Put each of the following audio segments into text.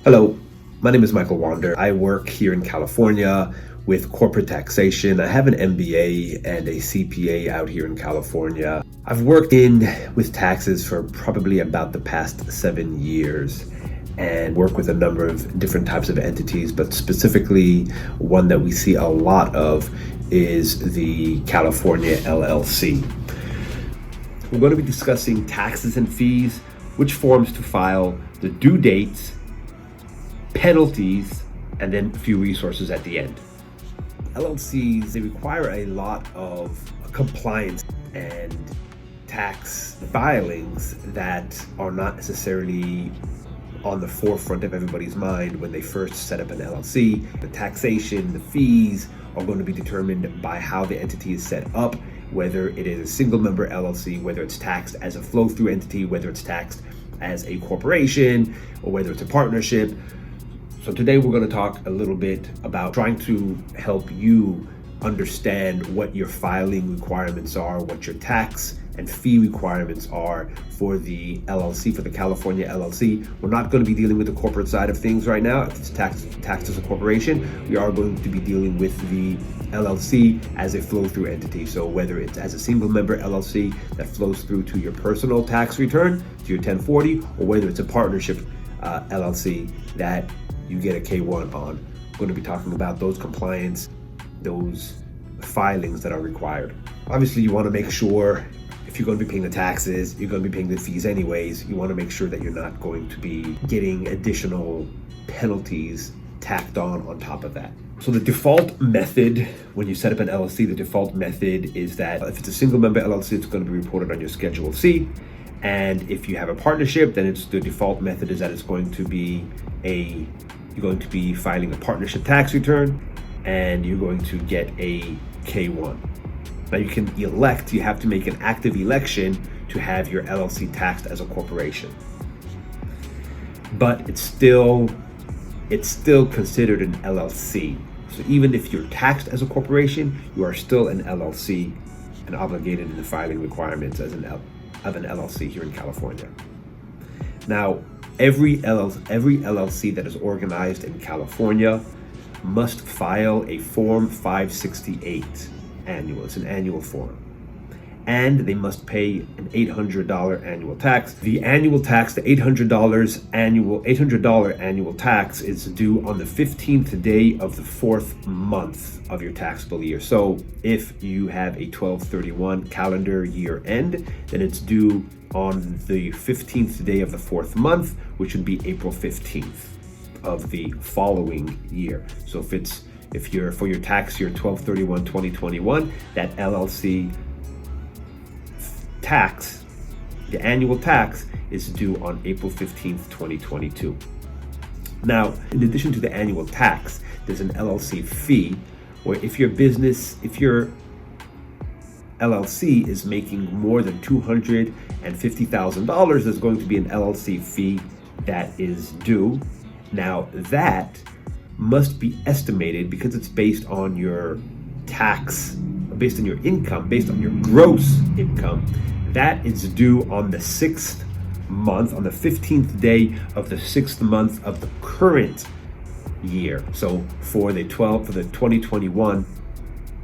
Hello, my name is Michael Wander. I work here in California with corporate taxation. I have an MBA and a CPA out here in California. I've worked with taxes for probably about the past 7 years and work with a number of different types of entities, but specifically one that we see a lot of is the California LLC. We're going to be discussing taxes and fees, which forms to file, the due dates, penalties, and then a few resources at the end. LLCs, they require a lot of compliance and tax filings that are not necessarily on the forefront of everybody's mind when they first set up an LLC. The taxation, the fees are going to be determined by how the entity is set up, whether it is a single member LLC, whether it's taxed as a flow-through entity, whether it's taxed as a corporation, or whether it's a partnership. So today we're going to talk a little bit about trying to help you understand what your filing requirements are, what your tax and fee requirements are for the LLC, for the California LLC. We're not going to be dealing with the corporate side of things right now. If it's taxed as a corporation, we are going to be dealing with the LLC as a flow-through entity. So whether it's as a single member LLC that flows through to your personal tax return, to your 1040, or whether it's a partnership LLC that you get a K1 on. We're going to be talking about those compliance, those filings that are required. Obviously, you want to make sure if you're going to be paying the taxes, you're going to be paying the fees anyways. You want to make sure that you're not going to be getting additional penalties tacked on top of that. So the default method when you set up an LLC, the default method is that if it's a single member LLC, it's going to be reported on your Schedule C. And if you have a partnership, then the default method is that it's going to be you're going to be filing a partnership tax return, and you're going to get a K1. Now you can elect, you have to make an active election to have your LLC taxed as a corporation. But it's still considered an LLC. So even if you're taxed as a corporation, you are still an LLC and obligated in the filing requirements of an LLC here in California. Now, every LLC that is organized in California must file a Form 568 annual. It's an annual form. And they must pay an $800 annual tax. The annual tax, the $800 annual tax is due on the 15th day of the 4th month of your taxable year. So if you have a 12/31 calendar year end, then it's due on the 15th day of the 4th month, which would be April 15th of the following year. So if you're for your tax year 12/31/2021, that LLC tax, the annual tax, is due on April 15th, 2022. Now, in addition to the annual tax, there's an LLC fee, where if your LLC is making more than $250,000, there's going to be an LLC fee that is due. Now, that must be estimated because it's based on your tax, based on your income, based on your gross income. That is due on the 6th month, on the 15th day of the 6th month of the current year. So for the 2021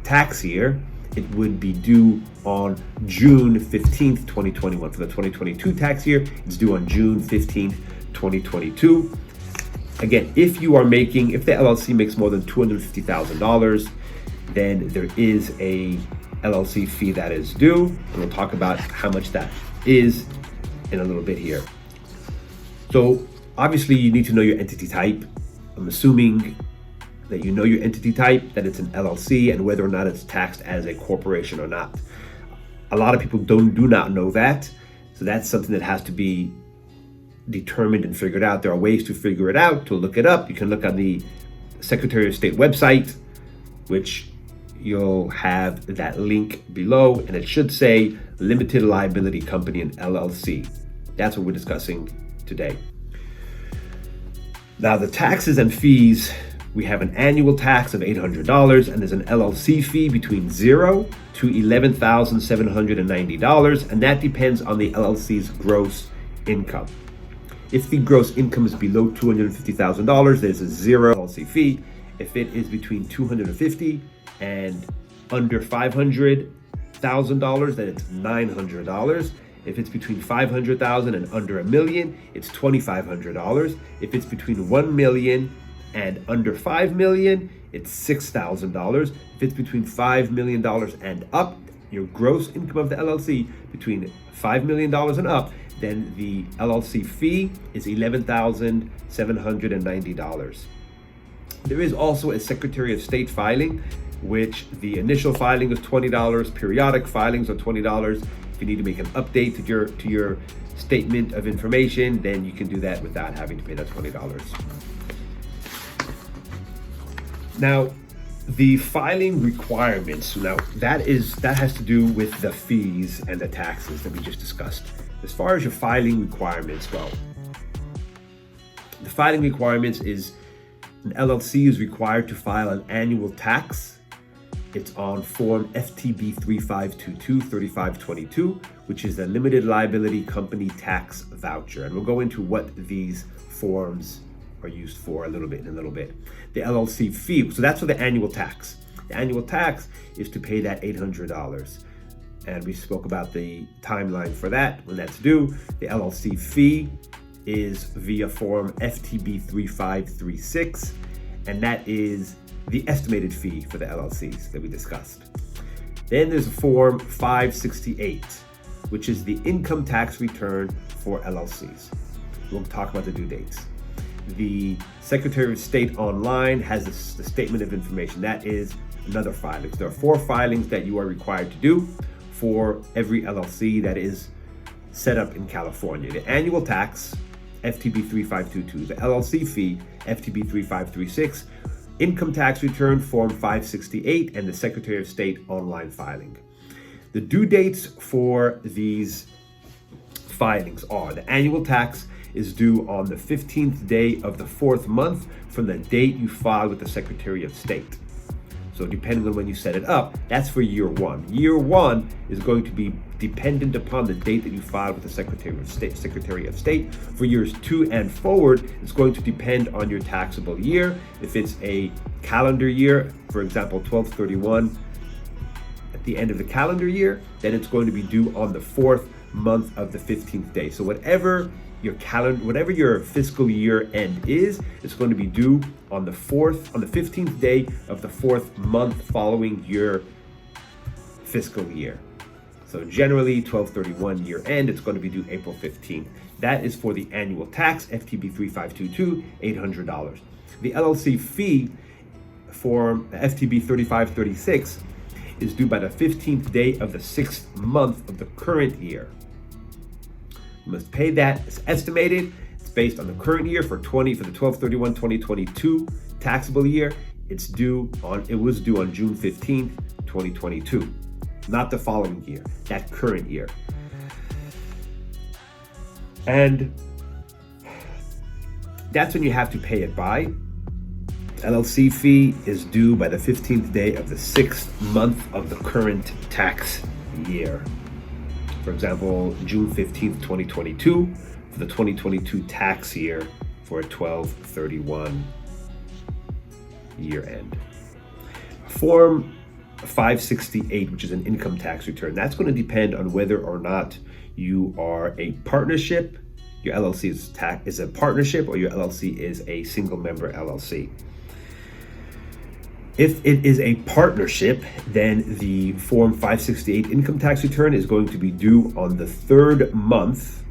tax year, it would be due on June 15th, 2021. For the 2022 tax year, it's due on June 15th, 2022. Again, if the LLC makes more than $250,000, then there is a LLC fee that is due, and we'll talk about how much that is in a little bit here. So obviously you need to know your entity type. I'm assuming that you know your entity type, that it's an LLC, and whether or not it's taxed as a corporation or not. A lot of people do not know that, so that's something that has to be determined and figured out. There are ways to figure it out, to look it up. You can look on the Secretary of State website, which you'll have that link below, and it should say Limited Liability Company and LLC. That's what we're discussing today. Now, the taxes and fees, we have an annual tax of $800, and there's an LLC fee between $0 to $11,790, and that depends on the LLC's gross income. If the gross income is below $250,000, there's a zero LLC fee. If it is between $250,000 and under $500,000, then it's $900. If it's between $500,000 and under $1 million, it's $2,500. If it's between $1 million and under $5 million, it's $6,000. If it's between $5 million and up, your gross income of the LLC between $5 million and up, then the LLC fee is $11,790. There is also a Secretary of State filing, which the initial filing is $20. Periodic filings are $20. If you need to make an update to your statement of information, then you can do that without having to pay that $20. Now, the filing requirements, now that has to do with the fees and the taxes that we just discussed. As far as your filing requirements go, the filing requirements is an LLC is required to file an annual tax. It's on Form FTB 3522-3522, which is a limited liability company tax voucher. And we'll go into what these forms are used for in a little bit. The LLC fee, so that's for the annual tax. The annual tax is to pay that $800. And we spoke about the timeline for that, when that's due. The LLC fee is via Form FTB 3536, and that is the estimated fee for the LLCs that we discussed. Then there's Form 568, which is the income tax return for LLCs. We'll talk about the due dates. The Secretary of State online has the statement of information. That is another filing. There are 4 filings that you are required to do for every LLC that is set up in California. The annual tax, FTB 3522, the LLC fee, FTB 3536, income tax return, Form 568, and the Secretary of State online filing. The due dates for these filings are: the annual tax is due on the 15th day of the 4th month from the date you filed with the Secretary of State. So depending on when you set it up, that's for year 1. Year 1 is going to be dependent upon the date that you filed with the Secretary of State. For years 2 and forward, it's going to depend on your taxable year. If it's a calendar year, for example, 12/31 at the end of the calendar year, then it's going to be due on the 4th month of the 15th day. So whatever your fiscal year end is, it's going to be due on the 15th day of the 4th month following your fiscal year. So generally 12/31 year end, it's going to be due April 15th. That is for the annual tax, FTB 3522, $800. The LLC fee for FTB 3536 is due by the 15th day of the 6th month of the current year. You must pay that. It's estimated. It's based on the current year for the 12/31/2022 taxable year. It was due on June 15th, 2022, not the following year, that current year. And that's when you have to pay it by. LLC fee is due by the 15th day of the 6th month of the current tax year. For example, June 15th, 2022, for the 2022 tax year for a 12/31 year end. Form 568, which is an income tax return, that's going to depend on whether or not you are a partnership, your LLC is a partnership, or your LLC is a single member LLC. If it is a partnership, then the Form 568 income tax return is going to be due on the 3rd month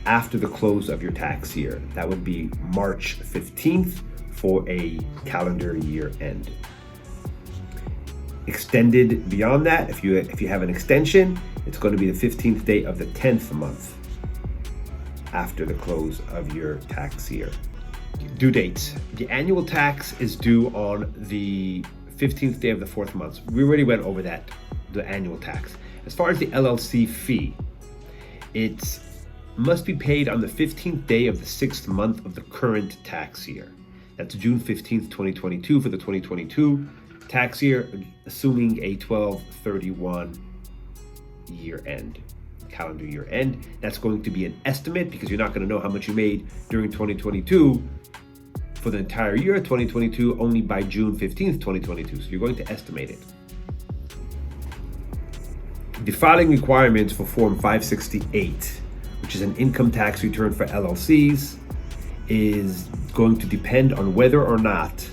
after the close of your tax year. That would be March 15th for a calendar year end. Extended beyond that, if you have an extension, it's going to be the 15th day of the 10th month after the close of your tax year. Due dates. The annual tax is due on the 15th day of the 4th month. We already went over that, the annual tax. As far as the LLC fee, it must be paid on the 15th day of the 6th month of the current tax year. That's June 15th, 2022 for the 2022 tax year, assuming a 12/31 year end. calendar year end. That's going to be an estimate because you're not going to know how much you made during 2022 for the entire year 2022 only by June 15th, 2022. So you're going to estimate it. The filing requirements for Form 568, which is an income tax return for LLCs, is going to depend on whether or not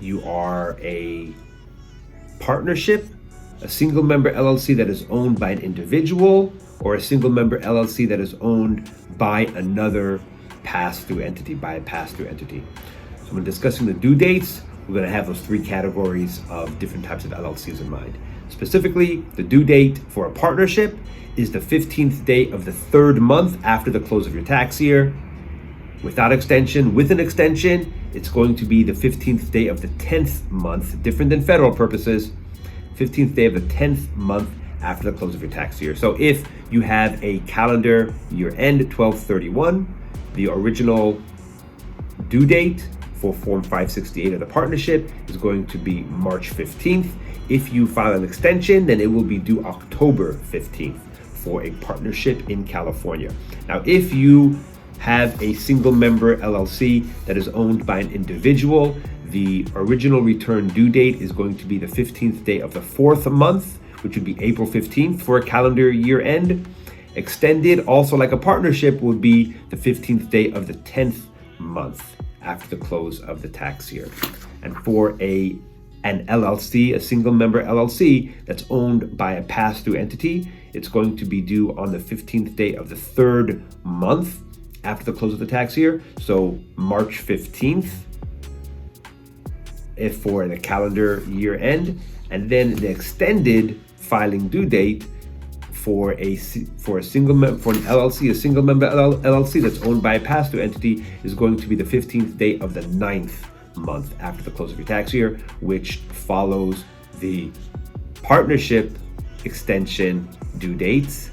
you are a partnership, a single member LLC that is owned by an individual, or a single member LLC that is owned by another pass-through entity, So when discussing the due dates, we're going to have those three categories of different types of LLCs in mind. Specifically, the due date for a partnership is the 15th day of the third month after the close of your tax year. Without extension, with an extension, it's going to be the 15th day of the 10th month, different than federal purposes, 15th day of the 10th month after the close of your tax year. So if you have a calendar year end 12/31, the original due date for Form 568 of the partnership is going to be March 15th. If you file an extension, then it will be due October 15th for a partnership in California. Now, if you have a single member LLC that is owned by an individual, the original return due date is going to be the 15th day of the fourth month, which would be April 15th for a calendar year end. Extended, also like a partnership, would be the 15th day of the 10th month after the close of the tax year. And for an LLC, a single member LLC that's owned by a pass-through entity, it's going to be due on the 15th day of the third month after the close of the tax year. So March 15th if for the calendar year end, and then the extended filing due date for an LLC, a single member LLC that's owned by a pass-through entity, is going to be the 15th day of the 9th month after the close of your tax year, which follows the partnership extension due dates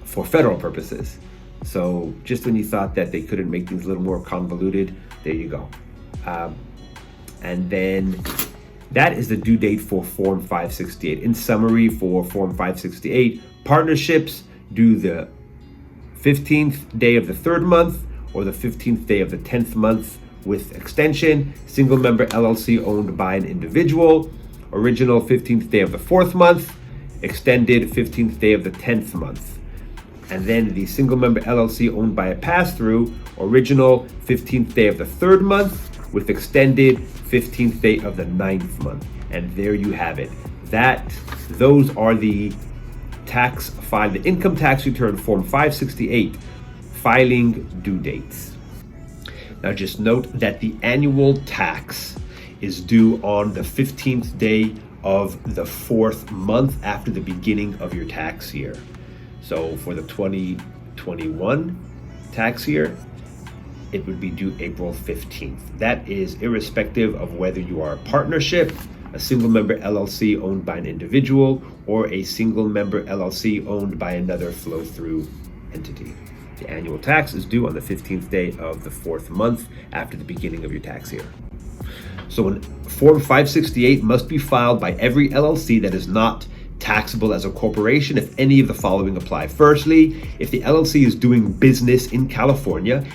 for federal purposes. So just when you thought that they couldn't make things a little more convoluted, there you go. And then that is the due date for Form 568. In summary, for Form 568, partnerships due the 15th day of the third month or the 15th day of the 10th month with extension. Single member LLC owned by an individual, original 15th day of the fourth month, extended 15th day of the 10th month. And then the single member LLC owned by a pass-through, original 15th day of the third month with extended 15th day of the 9th month. And there you have it. Those are the the income tax return Form 568 filing due dates. Now just note that the annual tax is due on the 15th day of the fourth month after the beginning of your tax year. So for the 2021 tax year, it would be due April 15th. That is irrespective of whether you are a partnership, a single member LLC owned by an individual, or a single member LLC owned by another flow-through entity. The annual tax is due on the 15th day of the fourth month after the beginning of your tax year. So Form 568 must be filed by every LLC that is not taxable as a corporation if any of the following apply. Firstly, if the LLC is doing business in California,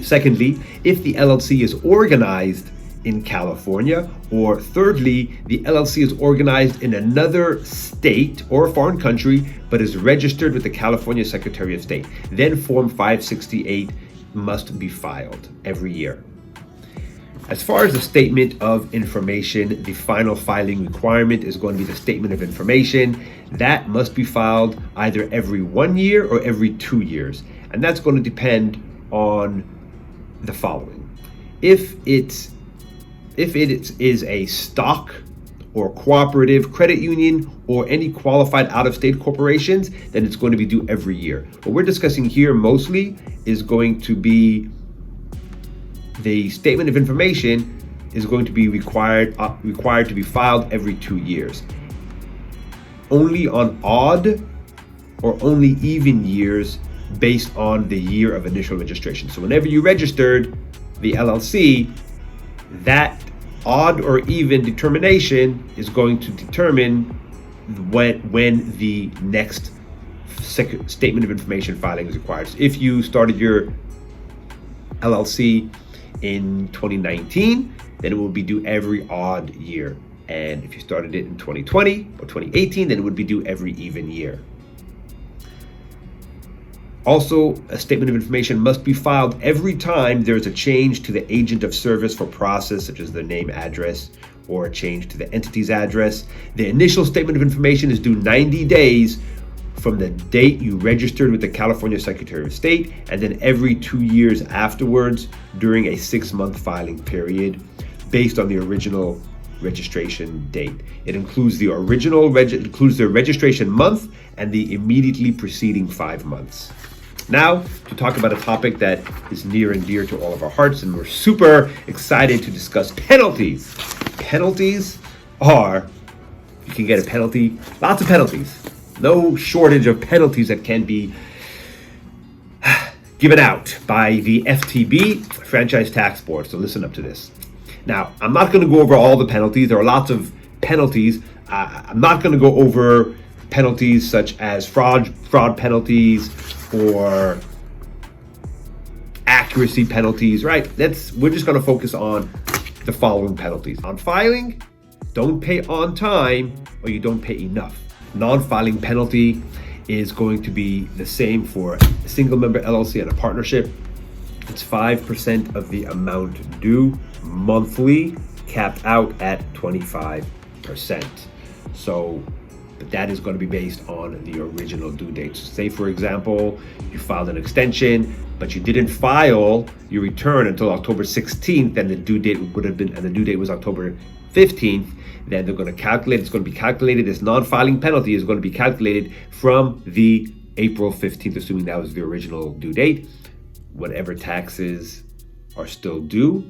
secondly, if the LLC is organized in California, or thirdly, the LLC is organized in another state or a foreign country but is registered with the California Secretary of State. Then Form 568 must be filed every year. As far as the statement of information, the final filing requirement is going to be the statement of information. That must be filed either every 1 year or every 2 years. And that's going to depend on the following. If it is a stock or cooperative credit union or any qualified out-of-state corporations, then it's going to be due every year. What we're discussing here mostly is going to be the statement of information is going to be required to be filed every 2 years. Only on odd or only even years based on the year of initial registration. So whenever you registered the LLC, that odd or even determination is going to determine when the next statement of information filing is required. So if you started your LLC in 2019, then it will be due every odd year. And if you started it in 2020 or 2018, then it would be due every even year. Also, a statement of information must be filed every time there is a change to the agent of service for process, such as the name, address, or a change to the entity's address. The initial statement of information is due 90 days from the date you registered with the California Secretary of State, and then every 2 years afterwards during a 6-month filing period based on the original registration date. It includes the registration month and the immediately preceding 5 months. Now, to talk about a topic that is near and dear to all of our hearts, and we're super excited to discuss penalties. Penalties are, you can get a penalty, lots of penalties. No shortage of penalties that can be given out by the FTB, Franchise Tax Board. So listen up to this. Now, I'm not going to go over all the penalties. There are lots of penalties. I'm not going to go over penalties such as fraud penalties or accuracy penalties, right? We're just going to focus on the following penalties. On filing, don't pay on time or you don't pay enough. Non-filing penalty is going to be the same for a single member LLC and a partnership. It's 5% of the amount due monthly, capped out at 25%. So, but that is going to be based on the original due date. So say, for example, you filed an extension, but you didn't file your return until October 16th, and the due date would have been, and the due date was October 15th, then they're going to calculate, it's going to be calculated, this non-filing penalty is going to be calculated from the April 15th, assuming that was the original due date. Whatever taxes are still due,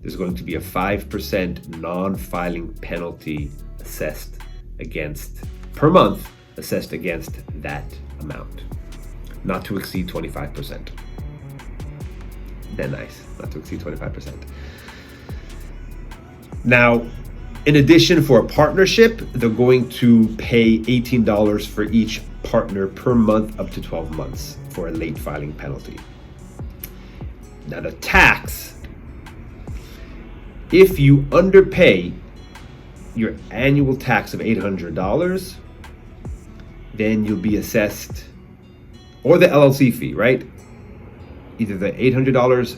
there's going to be a 5% non-filing penalty assessed against, per month, assessed against that amount, not to exceed 25%. They're nice, not to exceed 25%. Now, in addition, for a partnership, they're going to pay $18 for each partner per month up to 12 months for a late filing penalty. Now, the tax, if you underpay your annual tax of $800, then you'll be assessed, or the LLC fee, right? Either the $800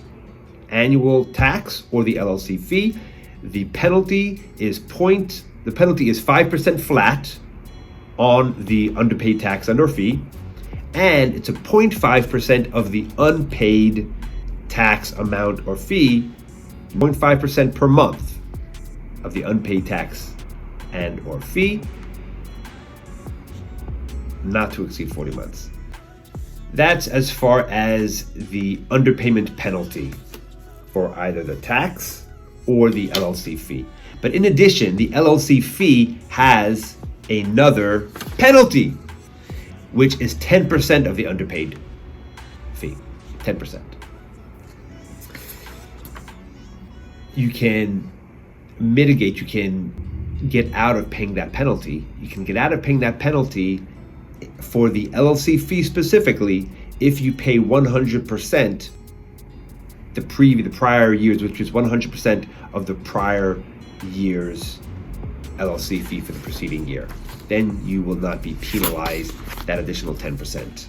annual tax or the LLC fee. The penalty is 5% flat on the underpaid tax and or fee, and it's a 0.5% of the unpaid tax amount or fee, 0.5% per month of the unpaid tax and or fee, not to exceed 40 months. That's as far as the underpayment penalty for either the tax or the LLC fee. But in addition, the LLC fee has another penalty, which is 10% of the underpaid fee, 10%. You can mitigate, you can get out of paying that penalty. You can get out of paying that penalty for the LLC fee specifically if you pay 100% the prior years, which is 100% of the prior year's LLC fee for the preceding year. Then you will not be penalized that additional 10%.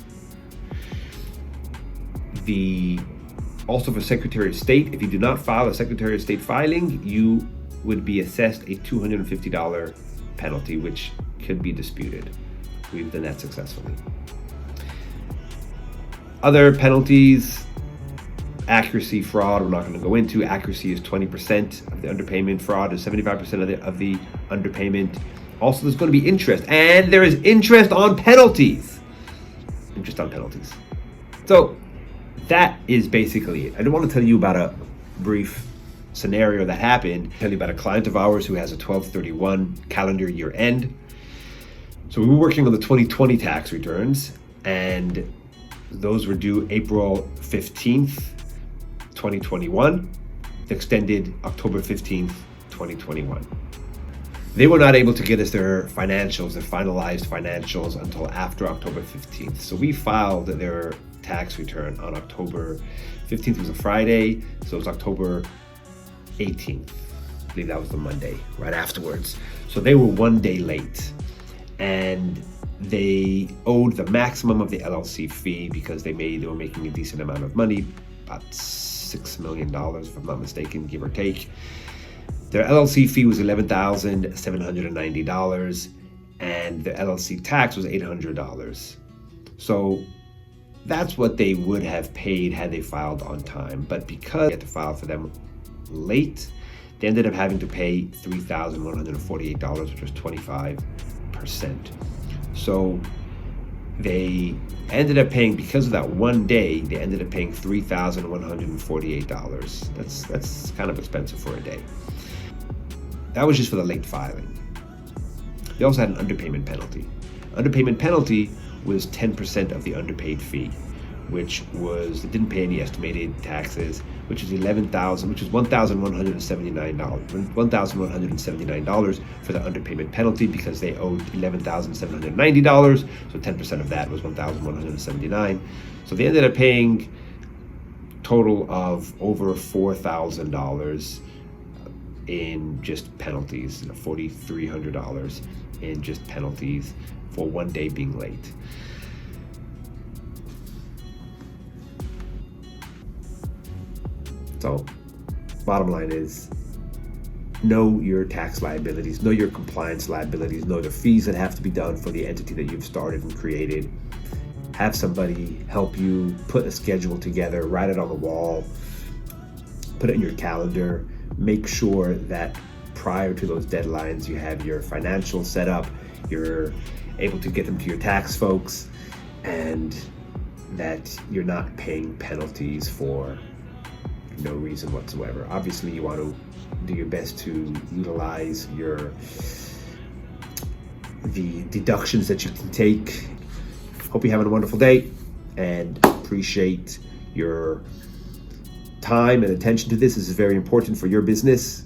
Also for Secretary of State, if you do not file a Secretary of State filing, you would be assessed a $250 penalty, which could be disputed. We've done that successfully. Other penalties, accuracy, fraud, we're not going to go into. Accuracy is 20% of the underpayment. Fraud is 75% of the underpayment. Also, there's going to be interest, and there is interest on penalties. Interest on penalties. So that is basically it. I don't want to tell you about a brief scenario that happened. I'll tell you about a client of ours who has a 12/31 calendar year end. So we were working on the 2020 tax returns, and those were due April 15th, 2021, extended October 15th, 2021. They were not able to get us their financials, their finalized financials, until after October 15th. So we filed their tax return on October 15th. Was a Friday, so it was October 18th. I believe that was the Monday, right afterwards. So they were 1 day late. And they owed the maximum of the LLC fee because they were making a decent amount of money, about $6 million, if I'm not mistaken, give or take. Their LLC fee was $11,790, and the LLC tax was $800. So that's what they would have paid had they filed on time. But because they had to file for them late, they ended up having to pay $3,148, which was 25%. So they ended up paying, because of that 1 day, they ended up paying $3,148. That's kind of expensive for a day. That was just for the late filing. They also had an underpayment penalty. Underpayment penalty was 10% of the underpaid fee, which was, they didn't pay any estimated taxes, which is $1,179 for the underpayment penalty, because they owed $11,790. So 10% of that was $1,179. So they ended up paying total of over $4,000 in just penalties, $4,300 in just penalties for 1 day being late. So, bottom line is, know your tax liabilities, know your compliance liabilities, know the fees that have to be done for the entity that you've started and created. Have somebody help you put a schedule together, write it on the wall, put it in your calendar. Make sure that prior to those deadlines, you have your financials set up, you're able to get them to your tax folks, and that you're not paying penalties for no reason whatsoever. Obviously, you want to do your best to utilize the deductions that you can take. Hope you're having a wonderful day, and appreciate your time and attention to this. This is very important for your business.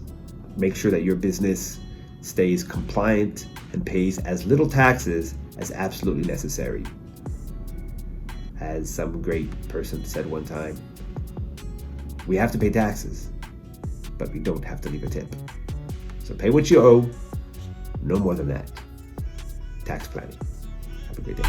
Make sure that your business stays compliant and pays as little taxes as absolutely necessary. As some great person said one time, we have to pay taxes, but we don't have to leave a tip. So pay what you owe, no more than that. Tax planning. Have a great day.